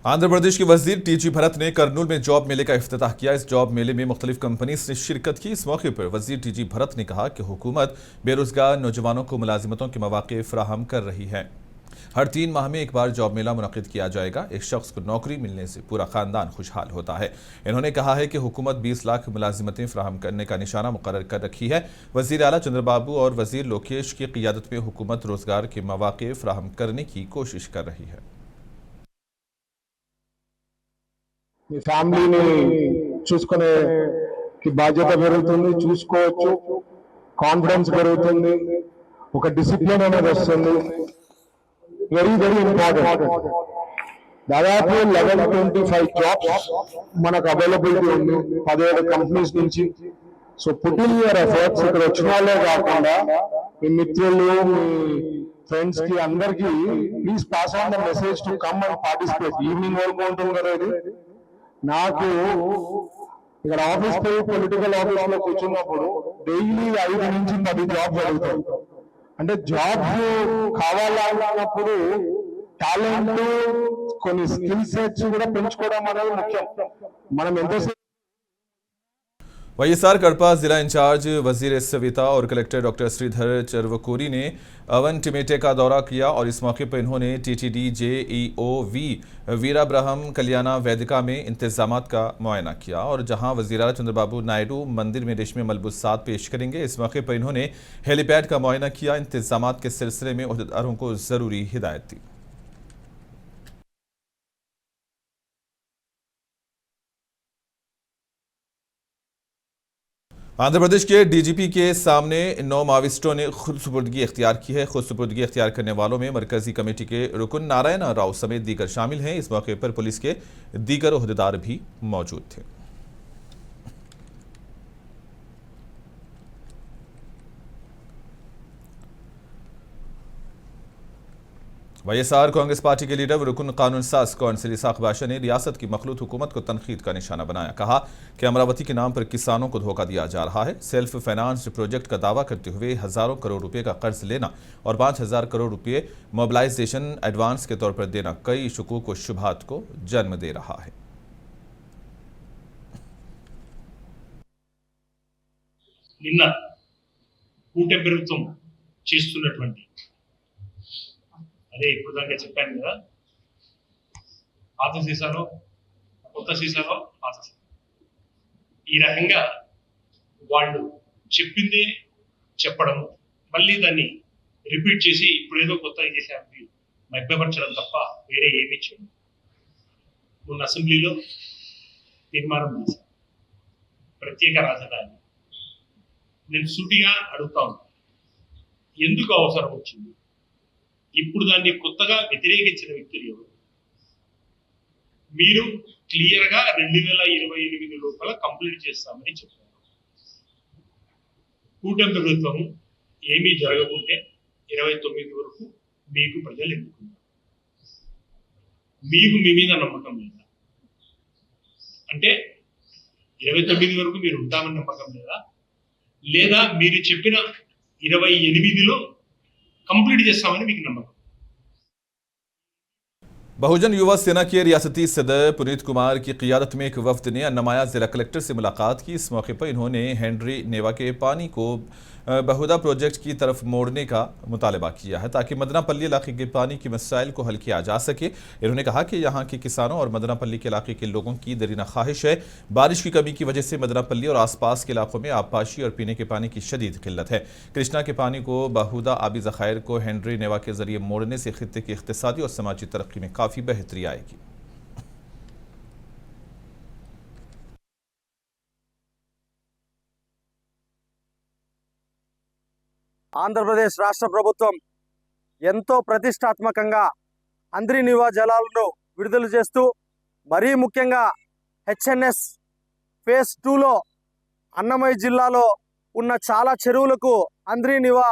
आंध्र प्रदेश के वजीर टीजी भरत ने करनूल में जॉब मेले का इफ्तिताह किया। इस जॉब मेले में मुख्तलिफ कंपनी ने शिरकत की। इस मौके पर वजीर टीजी भरत ने कहा कि हुकूमत बेरोजगार नौजवानों को मुलाजिमतों के मौके फराहम कर रही है। हर 3 माह में एक बार जॉब मेला मुनक्किद किया जाएगा। एक शख्स को नौकरी मिलने से पूरा खानदान खुशहाल होता है। इन्होंने कहा है कि हुकूमत 20 लाख मुलाजिमतें फराहम करने का निशाना मुकर्रर कर रखी है। वजीर आला चंद्रबाबू और वजीर लोकेश की क़ियादत में हुकूमत रोजगार के मौके फराहम करने की कोशिश कर रही है। మీ ఫ్యామిలీని చూసుకునే బాధ్యత పెరుగుతుంది, చూసుకోవచ్చు, కాన్ఫిడెన్స్ పెరుగుతుంది, ఒక డిసిప్లిన్ అనేది వస్తుంది. Very very important. దాదాపు 1125 జాబ్స్ మనకు అవైలబిలిటీ ఉంది 17 కంపెనీస్ నుంచి. So putting your efforts. ఇక్కడ వచ్చిన వాళ్ళే కాకుండా మీ మిత్రులు, మీ ఫ్రెండ్స్ కి అందరికి please pass on the message to come and participate. Evening వరకు ఉంటుంది కదా ఇది. నాకు ఇక్కడ ఆఫీస్ పోయి పొలిటికల్ ఆఫీస్ లో కూర్చున్నప్పుడు డైలీ 5 నుంచి 10 జాబ్స్ జరుగుతాయి. అంటే జాబ్స్ కావాలన్నప్పుడు టాలెంట్, కొన్ని స్కిల్ సెట్స్ కూడా పెంచుకోవడం అనేది ముఖ్యం. మనం ఎంతసేపు वाईएसआर कड़पा जिला इंचार्ज वजीर सविता और कलेक्टर डॉक्टर श्रीधर चरवकोरी ने अवन टिमेटे का दौरा किया और इस मौके पर इन्होंने टीटीडी जेईओ वी वीराब्रहम कल्याणा वेदिका में इंतजामात का मुआयना किया और जहां वजीर आला चंद्रबाबू नायडू मंदिर में रेशमी मलबूसात पेश करेंगे। इस मौके पर इन्होंने हेलीपैड का मुआयना किया। इंतजामात के सिलसिले में ओहदेदारों को जरूरी हिदायत दी। आंध्र प्रदेश के डीजीपी के सामने 9 माविस्टों ने खुद सुपुर्दगी इख्तियार की है। खुद सुपुर्दगी इख्तियार करने वालों में मरकजी कमेटी के रुकन नारायण राव समेत दीगर शामिल हैं। इस मौके पर पुलिस के दीगर ओहदेदार भी मौजूद थे। वाईएसआर कांग्रेस पार्टी के लीडर रुकन कानून साज कौंसिल इसाक बाशा ने रियासत की मखलूत हुकूमत को तनकीद का निशाना बनाया। कहा कि अमरावती के नाम पर किसानों को धोखा दिया जा रहा है। सेल्फ फाइनेंस प्रोजेक्ट का दावा करते हुए हजारों करोड़ रुपए का कर्ज लेना और 5000 करोड़ रुपए मोबिलाइजेशन एडवांस के तौर पर देना कई शुकूक व शुबहात को जन्म दे रहा है। నిన్న కూటమి ప్రభుత్వం చేస్తున్నటువంటి అదే ఇప్పుడు దాకా చెప్పాను కదా, పాత సీసాలో కొత్త సీసాలో పాత సీసా, ఈ రకంగా వాళ్ళు చెప్పిందే చెప్పడం, మళ్ళీ దాన్ని రిపీట్ చేసి ఇప్పుడు ఏదో కొత్తగా చేశారు మభ్యపరచడం తప్ప వేరే ఏమీ చేయడం. మొన్న అసెంబ్లీలో తీర్మానం చేశారు ప్రత్యేక రాజధాని. నేను సూటిగా అడుగుతా ఉన్నాను, ఎందుకు అవసరం వచ్చింది? ఇప్పుడు దాన్ని కొత్తగా వ్యతిరేకించిన వ్యక్తులు ఎవరు? మీరు క్లియర్గా 2028 లోపల కంప్లీట్ చేస్తామని చెప్పారు. కూటమి ప్రభుత్వం ఏమీ జరగకుంటే 29 వరకు మీకు ప్రజలు ఎన్నుకున్నారు. మీకు మీ మీద నమ్మకం లేదా? అంటే 29 వరకు మీరు ఉంటామని నమ్మకం లేదా? లేదా మీరు చెప్పిన 28లో कंप्लीट చేస్తామని మీకు నమ్మకం? बहुजन युवा सेना के रियासती सदर पुनीत कुमार की क़ियादत में एक वफ्द ने अन्नमाया जिला कलेक्टर से मुलाकात की। इस मौके पर इन्होंने हेनरी नेवा के पानी को बहुदा प्रोजेक्ट की तरफ मोड़ने का मुतालबा किया है ताकि मदनापल्ली इलाके के पानी के मसाइल को हल किया जा सके। इन्होंने कहा कि यहाँ के किसानों और मदनापल्ली के इलाके के लोगों की दरीना ख्वाहिश है। बारिश की कमी की वजह से मदनापल्ली और आसपास के इलाकों में आबपाशी और पीने के पानी की शदीद किल्लत है। कृष्णा के पानी को बहुदा आबी ज़खायर को हेनरी नेवा के जरिए मोड़ने से खित्ते की इक़्तिसादी और समाजी तरक्की में काफ़ी बेहतरी आएगी। ఆంధ్రప్రదేశ్ రాష్ట్ర ప్రభుత్వం ఎంతో ప్రతిష్టాత్మకంగా అంద్రి నివా జలాలను విడుదల చేస్తూ మరీ ముఖ్యంగా హెచ్ఎన్ఎస్ ఫేజ్ 2లో అన్నమయ్య జిల్లాలో ఉన్న చాలా చెరువులకు అంద్రి నివా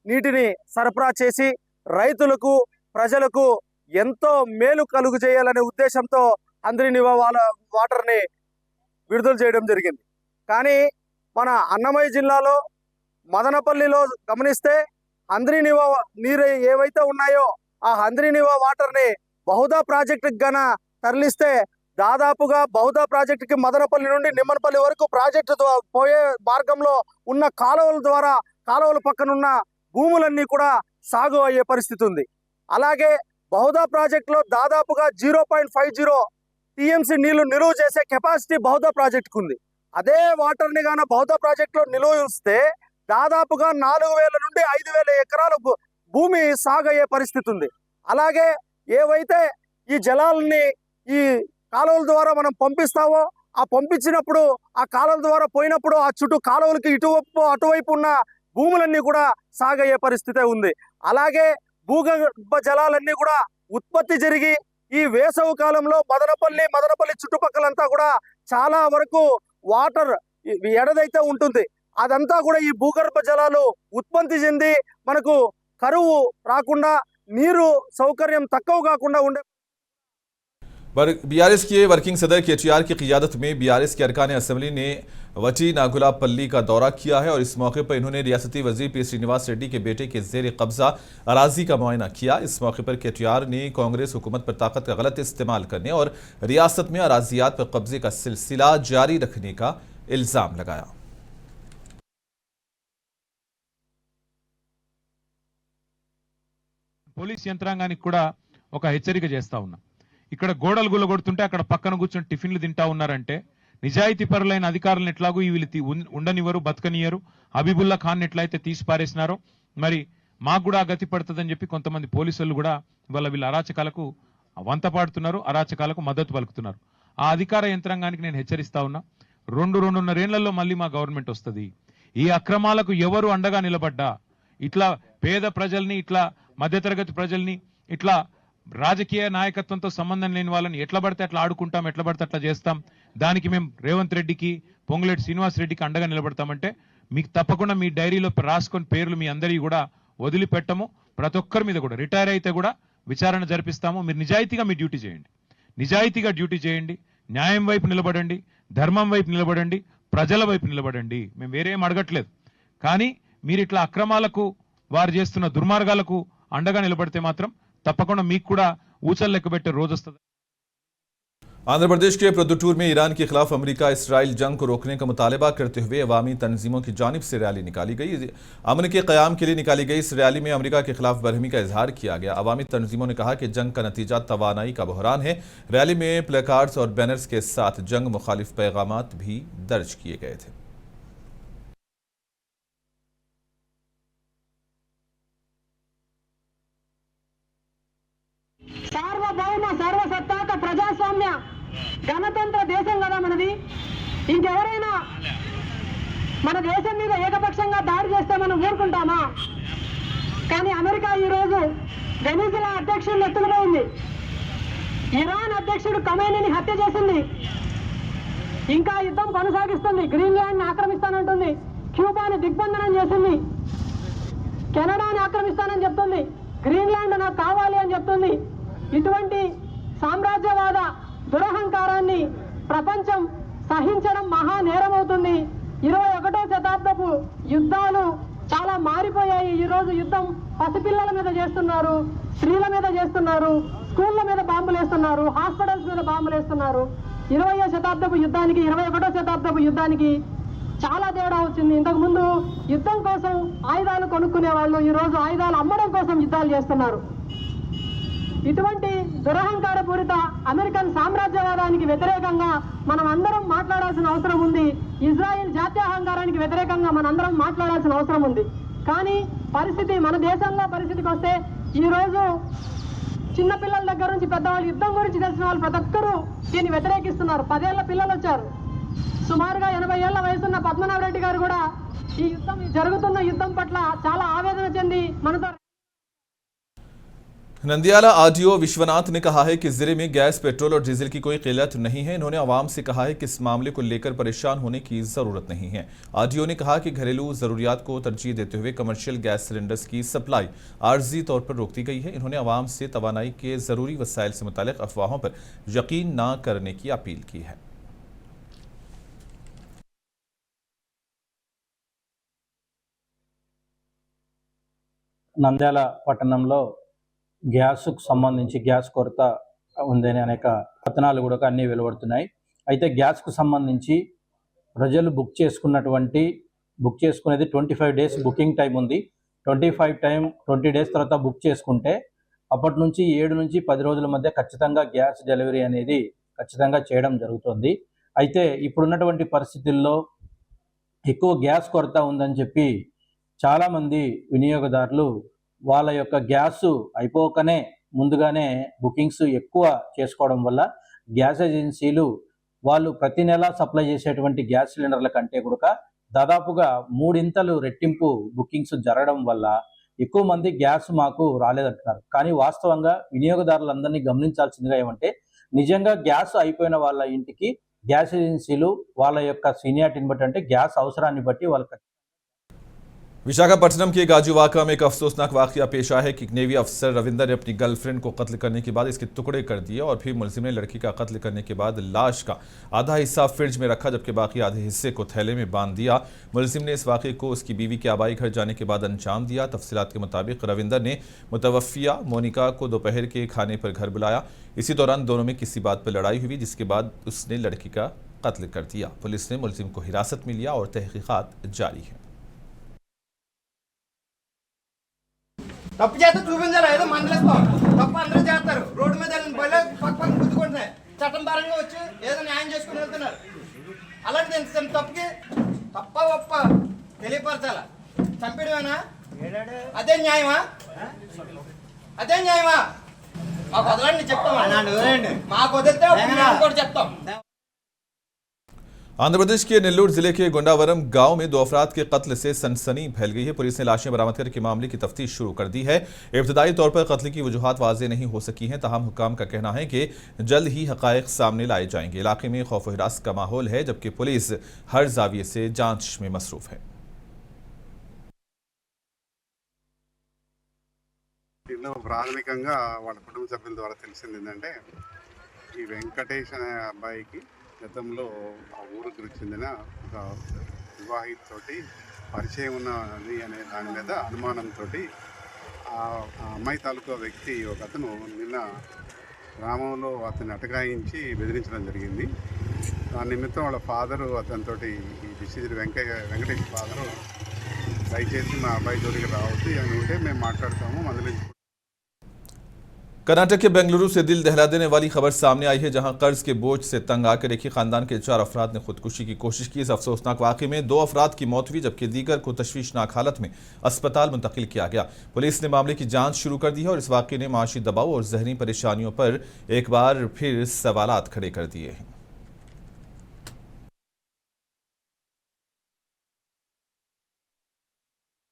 నీటిని సరఫరా చేసి రైతులకు ప్రజలకు ఎంతో మేలు కలుగు చేయాలనే ఉద్దేశంతో అంద్రి నివా వాటర్ని విడుదల చేయడం జరిగింది. కానీ మన అన్నమయ్య జిల్లాలో మదనపల్లిలో గమనిస్తే అంద్రి నివా నీరు ఏవైతే ఉన్నాయో ఆ అంద్రి నివా వాటర్ని బహుదా ప్రాజెక్టుకి గన తరలిస్తే దాదాపుగా బహుదా ప్రాజెక్టుకి మదనపల్లి నుండి నిమ్మనపల్లి వరకు ప్రాజెక్టు పోయే మార్గంలో ఉన్న కాలువల ద్వారా కాలువల పక్కనున్న భూములన్నీ కూడా సాగు అయ్యే పరిస్థితి ఉంది. అలాగే బహుదా ప్రాజెక్టులో దాదాపుగా 0.50 టీఎంసీ నీళ్లు నిలువ చేసే కెపాసిటీ బహుదా ప్రాజెక్టుకు ఉంది. అదే వాటర్ని గాన బహుదా ప్రాజెక్టులో నిలువ ఉంచితే దాదాపుగా 4000 నుండి 5000 ఎకరాల భూమి సాగు అయ్యే పరిస్థితి ఉంది. అలాగే ఏవైతే ఈ జలాలని ఈ కాలువల ద్వారా మనం పంపిస్తామో ఆ పంపించినప్పుడు ఆ కాలువల ద్వారా పోయినప్పుడు ఆ చుట్టూ కాలువలకి అటువైపు ఉన్న భూములన్నీ కూడా సాగయ్యే పరిస్థితే ఉంది. అలాగే భూగర్భ జలాలన్నీ కూడా ఉత్పత్తి జరిగి ఈ వేసవి కాలంలో మదనపల్లి చుట్టుపక్కలంతా కూడా చాలా వరకు వాటర్ ఎడదైతే ఉంటుంది అదంతా కూడా ఈ భూగర్భ జలాలు ఉత్పత్తి చెంది మనకు కరువు రాకుండా నీరు సౌకర్యం తక్కువ కాకుండా ఉండే बीआरएस के वर्किंग सदर केटीआर की क़ियादत में बीआरएस के अरकान असम्बली ने वटी नागुलापल्ली का दौरा किया है और इस मौके पर इन्होंने रियासती वजीर पी श्रीनिवास रेड्डी के बेटे के जेर कब्जा अराजी का मुआयना किया। इस मौके पर केटीआर ने कांग्रेस हुकूमत पर ताकत का गलत इस्तेमाल करने और रियासत में अराजियात पर कब्जे का सिलसिला जारी रखने का इल्ज़ाम लगाया। పోలీస్ యంత్రాంగానికి కూడా ఒక హెచ్చరిక చేస్తా ఉన్నా. ఇక్కడ గోడలు గుల్లగొడుతుంటే అక్కడ పక్కన కూర్చొని టిఫిన్లు తింటా ఉన్నారంటే నిజాయితీ పరులైన అధికారులను ఎట్లాగూ వీళ్ళు ఉండనివ్వరు, బతకనియరు. హబీబుల్లా ఖాన్ ఎట్లయితే తీసి పారేసినారో మరి మాకు కూడా గతి పడుతుందని చెప్పి కొంతమంది పోలీసులు కూడా వీళ్ళ అరాచకాలకు వంత పాడుతున్నారు, అరాచకాలకు మద్దతు పలుకుతున్నారు. ఆ అధికార యంత్రాంగానికి నేను హెచ్చరిస్తా ఉన్నా, 2-2.5 ఏళ్లలో మళ్ళీ మా గవర్నమెంట్ వస్తుంది. ఈ అక్రమాలకు ఎవరు అండగా నిలబడ్డా ఇట్లా పేద ప్రజల్ని, ఇట్లా మధ్యతరగతి ప్రజల్ని, ఇట్లా రాజకీయ నాయకత్వంతో సంబంధం లేని వాళ్ళని ఎట్లా పడితే అట్లా ఆడుకుంటాం, ఎట్లా పడితే అట్లా చేస్తాం, దానికి మేము రేవంత్ రెడ్డికి, పొంగులేటి శ్రీనివాస్ రెడ్డికి అండగా నిలబడతామంటే మీకు తప్పకుండా మీ డైరీలో రాసుకొని పేర్లు మీ అందరి కూడా వదిలిపెట్టము. ప్రతి ఒక్కరి మీద కూడా రిటైర్ అయితే కూడా విచారణ జరిపిస్తాము. మీరు నిజాయితీగా మీ డ్యూటీ చేయండి, నిజాయితీగా డ్యూటీ చేయండి, న్యాయం వైపు నిలబడండి, ధర్మం వైపు నిలబడండి, ప్రజల వైపు నిలబడండి. మేము వేరేం అడగట్లేదు. కానీ మీరు ఇట్లా అక్రమాలకు, వారు చేస్తున్న దుర్మార్గాలకు అండగా నిలబడితే మాత్రం తప్పకుండా మీకు కూడా ఊచలు లెక్కబెట్టే రోజు వస్తుంది. आंध्र प्रदेश के प्रदुटूर में ईरान के खिलाफ अमेरिका इसराइल जंग को रोकने का मुतालबा करते हुए अवामी तंजीमों की जानिब से रैली निकाली गई। अमन के क़याम के लिए निकाली गई इस रैली में अमेरिका के खिलाफ बरहमी का इजहार किया गया। अवामी तंजीमों ने कहा कि जंग का नतीजा तवानाई का बहरान है। रैली में प्लेकार्ड्स और बैनर्स के साथ जंग मुखालिफ पैगामात भी दर्ज किए गए थे। సార్వభౌమ సర్వసత్తాక ప్రజాస్వామ్య గణతంత్ర దేశం కదా మనది. ఇంకెవరైనా మన దేశం మీద ఏకపక్షంగా దాడి చేస్తే మనం ఊరుకుంటామా? కానీ అమెరికా ఈరోజు వెనిజులా అధ్యక్షుడిని ఎత్తుకుపోయింది, ఇరాన్ అధ్యక్షుడు ఖమేనీని హత్య చేసింది, ఇంకా యుద్ధం కొనసాగిస్తుంది, గ్రీన్లాండ్ని ఆక్రమిస్తానంటుంది, క్యూబాని దిగ్బంధనం చేసింది, కెనడాని ఆక్రమిస్తానని చెప్తుంది, గ్రీన్లాండ్ నాకు కావాలి అని చెప్తుంది. ఇటువంటి సామ్రాజ్యవాద దురహంకారాన్ని ప్రపంచం సహించడం మహా నేరం అవుతుంది. 21వ శతాబ్దపు యుద్ధాలు చాలా మారిపోయాయి. ఈరోజు యుద్ధం పసిపిల్లల మీద చేస్తున్నారు, స్త్రీల మీద చేస్తున్నారు, స్కూళ్ళ మీద బాంబులు వేస్తున్నారు, హాస్పిటల్స్ మీద బాంబులు వేస్తున్నారు. 20వ శతాబ్దపు యుద్ధానికి 21వ శతాబ్దపు యుద్ధానికి చాలా తేడా వచ్చింది. ఇంతకు ముందు యుద్ధం కోసం ఆయుధాలు కొనుక్కునే వాళ్ళు ఈరోజు ఆయుధాలు అమ్మడం కోసం యుద్ధాలు చేస్తున్నారు. ఇటువంటి దురహంకారపూరిత అమెరికన్ సామ్రాజ్యవాదానికి వ్యతిరేకంగా మనం అందరం మాట్లాడాల్సిన అవసరం ఉంది. ఇజ్రాయెల్ జాత్యాహంకారానికి వ్యతిరేకంగా మనందరం మాట్లాడాల్సిన అవసరం ఉంది. కానీ పరిస్థితి, మన దేశంలో పరిస్థితికి వస్తే ఈరోజు చిన్నపిల్లల దగ్గర నుంచి పెద్దవాళ్ళు, యుద్ధం గురించి తెలిసిన వాళ్ళు ప్రతి ఒక్కరూ దీన్ని వ్యతిరేకిస్తున్నారు. 10 ఏళ్ల పిల్లలు వచ్చారు. సుమారుగా 80 ఏళ్ల వయసున్న పద్మనాభరెడ్డి గారు కూడా ఈ జరుగుతున్న యుద్ధం పట్ల చాలా ఆవేదన చెంది మనతో नंदियाला आरडीओ विश्वनाथ ने कहा है कि जिले में गैस, पेट्रोल और डीजल की कोई किल्लत नहीं है। इन्होंने आवाम से कहा है कि इस मामले को लेकर परेशान होने की ज़रूरत नहीं है। आरडीओ ने कहा कि घरेलू ज़रूरियात को तरजीह देते हुए कमर्शियल गैस सिलेंडर्स की सप्लाई आर्जी तौर पर रोक दी गई है। इन्होंने आवाम से तवानाई के ज़रूरी वसाइल से मुताल्लिक़ अफवाहों पर यकीन न करने की अपील की है। నంద్యాల పట్టణంలో గ్యాస్కు సంబంధించి గ్యాస్ కొరత ఉందని అనేక పతనాలు కూడా అన్నీ వెలువడుతున్నాయి. అయితే గ్యాస్కు సంబంధించి ప్రజలు బుక్ చేసుకునేది 25 డేస్ బుకింగ్ టైం ఉంది. 20 డేస్ తర్వాత బుక్ చేసుకుంటే అప్పటి నుంచి 7 నుంచి 10 రోజుల మధ్య ఖచ్చితంగా గ్యాస్ డెలివరీ అనేది ఖచ్చితంగా చేయడం జరుగుతుంది. అయితే ఇప్పుడున్నటువంటి పరిస్థితుల్లో ఎక్కువ గ్యాస్ కొరత ఉందని చెప్పి చాలామంది వినియోగదారులు వాళ్ళ యొక్క గ్యాస్ అయిపోకనే ముందుగానే బుకింగ్స్ ఎక్కువ చేసుకోవడం వల్ల గ్యాస్ ఏజెన్సీలు వాళ్ళు ప్రతి నెల సప్లై చేసేటువంటి గ్యాస్ సిలిండర్ల కంటే కూడా దాదాపుగా 3 రెట్టింపు బుకింగ్స్ జరగడం వల్ల ఎక్కువ మంది గ్యాస్ మాకు రాలేదంటున్నారు. కానీ వాస్తవంగా వినియోగదారులందరినీ గమనించాల్సిందిగా ఏమంటే నిజంగా గ్యాస్ అయిపోయిన వాళ్ళ ఇంటికి గ్యాస్ ఏజెన్సీలు వాళ్ళ యొక్క సీనియారిటీని బట్టి అంటే గ్యాస్ అవసరాన్ని బట్టి వాళ్ళకి विशाखापट्टनम के गाजुवाका में एक अफसोसनाक वाकया पेश आया है कि एक नेवी अफसर रविंदर ने अपनी गर्लफ्रेंड को कत्ल करने के बाद इसके टुकड़े कर दिए और फिर मुलजिम ने लड़की का कत्ल करने के बाद लाश का आधा हिस्सा फ्रिज में रखा जबकि बाकी आधे हिस्से को थैले में बांध दिया। मुलजिम ने इस वाकये को उसकी बीवी के आबाई घर जाने के बाद अंजाम दिया। तफसीलात के मुताबिक रविंदर ने मुतवफ़िया मोनिका को दोपहर के खाने पर घर बुलाया। इसी दौरान दोनों में किसी बात पर लड़ाई हुई जिसके बाद उसने लड़की का कत्ल कर दिया। पुलिस ने मुलजिम को हिरासत में लिया और तहकीकात जारी है। తప్పు చేస్తే చూపించాలి, ఏదో మందలిస్తాం. తప్పు అందరూ చేస్తారు. రోడ్డు మీద బయలు పక్క గుద్దుకుంటున్నాయి. చట్టం పరంగా వచ్చి ఏదో న్యాయం చేసుకుని వెళ్తున్నారు. అలాంటిది ఎంత తప్పుకి తప్ప ఒప్ప తెలియపరచాలా? చంపేయడమేనా? అదే న్యాయమా? అదే న్యాయమా? మాకు వదలండి చెప్తాం. మాకు వదిలితే కూడా చెప్తాం. आंध्र प्रदेश के नेल्लोर जिले के गोंडावरम गांव में 2 अफराद के कत्ल से सनसनी फैल गई है। पुलिस ने लाशें बरामद करके मामले की तफ्तीश शुरू कर दी है। इब्तदाई तौर पर कत्ल की वजूहात वाज़ेह नहीं हो सकी हैं, ताहम हुक्काम का कहना है कि जल्द ही हक़ाइक़ सामने लाए जाएंगे। इलाके में खौफ व हिरास का माहौल है जबकि पुलिस हर जाविये से जांच में मसरूफ है। ప్రాథమికంగా వాళ్ళ కుటుంబ సభ్యుల ద్వారా తెలిసింది ఏంటంటే ఈ వెంకటేష్ అనే అబ్బాయికి గతంలో ఆ ఊరికి చెందిన ఒక వివాహితతోటి పరిచయం ఉన్నది అనే దాని మీద అనుమానంతో ఆ అమ్మాయి తాలూకా వ్యక్తి ఒక అతను నిన్న గ్రామంలో అతన్ని అటకాయించి బెదిరించడం జరిగింది. దాని నిమిత్తం వాళ్ళ ఫాదరు అతనితోటి ఈ డిసిజన్ వెంకటేష్ ఫాదరు దయచేసి మా అబ్బాయి జోలికి రావద్దు అని ఉంటే మేము మాట్లాడతాము మందలించి। कर्नाटक के बेंगलुरु से दिल दहला देने वाली खबर सामने आई है जहां कर्ज के बोझ से तंग आकर एक ही खानदान के 4 अफराद ने खुदकुशी की कोशिश की। इस अफसोसनाक वाकये में 2 अफराद की मौत हुई जबकि दीगर को तशवीशनाक हालत में अस्पताल मुंतकिल किया गया। पुलिस ने मामले की जांच शुरू कर दी है और इस वाकये ने माशी दबाव और जहनी परेशानियों पर एक बार फिर सवालात खड़े कर दिए हैं।